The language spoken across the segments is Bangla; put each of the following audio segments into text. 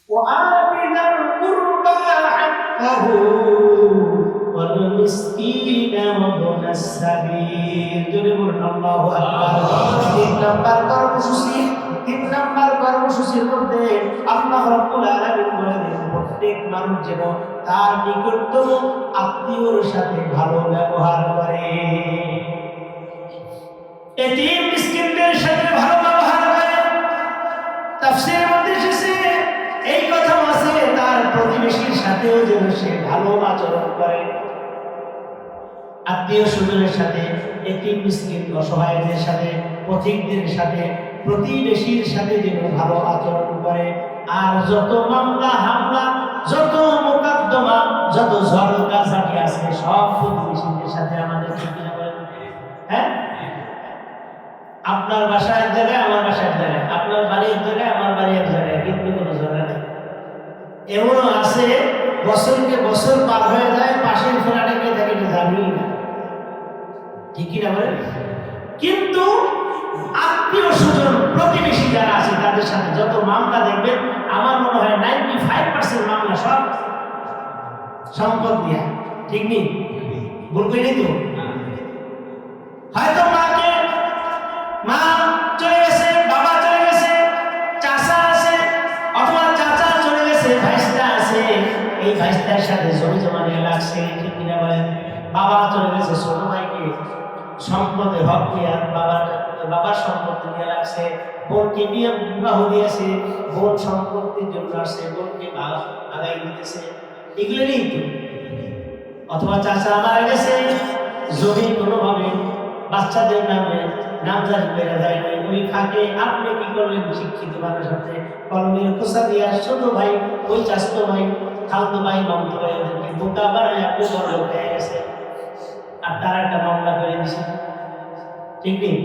وآت ذا القربى حقه والمسكين وابن السبيل। আল্লাহু আকবার। তিন নাম্বার কর্মসূচির মধ্যে আল্লাহ রাব্বুল আলামিন বলেন প্রত্যেক মানুষ যেন তার নিকটতম আত্মীয়র সাথে ভালো ব্যবহার করে, এতিম মিসকিনদের সাথে ভালো ব্যবহার করে। তাফসীরের মধ্যে এসেছে এই কথা আছে তার প্রতিবেশীর সাথেও যেন সে ভালো আচরণ করে, আত্মীয় স্বজনের সাথে, এতিম মিসকিন অসহায়দের সাথে, পথিকদের সাথে, প্রতিবেশীর সাথে যেন ভালো আচরণ করে। আর যত মামলা হামলা, যত মোকদ্দমা, যত ঝড়-ঝাঁটি আছে সব প্রতিবেশীদের সাথে আমাদের ঠিক না বলেন? হ্যাঁ, আপনার বাসা এক জায়গায়, আমার বাসা এক জায়গায়, আপনার বাড়ি এক জায়গায়, আমার বাড়ি এক জায়গায়, কিন্তু কোনো ঝগড়া নেই। এমনও আছে বছরকে বছর পার হয়ে যায়, পাশের ফ্ল্যাটে কে থাকে এটা জানি না, ঠিক কিনা বলেন? কিন্তু আত্মীয় স্বজন প্রতিবেশী যারা আছে তাদের সাথে যত মামলা দেখবেন, আমার মনে হয় 95% মামলা সব সম্পদ দিয়া, ঠিক নেই? ভুল করি তো? হয়তো মা চলে গেছে, বাবা চলে গেছে, চাচা আছে, অথবা চাচা চলে গেছে, ভাইস্তা আছে, এই ভাইস্তার সাথে জমি জমা নিয়ে লাগছে, ঠিক কিনা বলেন? বাবা চলে গেছে, ছোট ভাইকে সম্পদে হক দিয়ে বাবার সম্পত্তি নিয়ে রাখছে, বোনকে নিয়ে বিবাহ দিয়েছে, বোন সম্পত্তির জন্য আসছে, বোনকে আগাই দিতেছে, এগুলো নেই তো। অথবা চাচা মারা গেছে, জমি কোনোভাবে বাচ্চাদের নামে নামজারি বেড়ে যায়নি, ওই ফাঁকে আপনি কি করলেন? শিক্ষিত মানুষ সাথে কলমের খোসা দিয়ে ছোট ভাই, ওই চাচতো ভাই, খালতো ভাই, মামতো ভাই ওদেরকে বোকা বানায় আপনি বড় লোক হয়ে গেছে, আর তারা একটা মামলা করে দিছে, ঠিক নেই?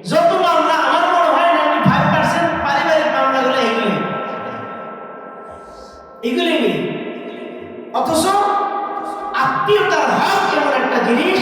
যত মামলা আমার মনে হয় 95% পারিবারিক মামলাগুলো এগুলি নেই। অথচ আত্মীয়তার হক এমন একটা জিনিস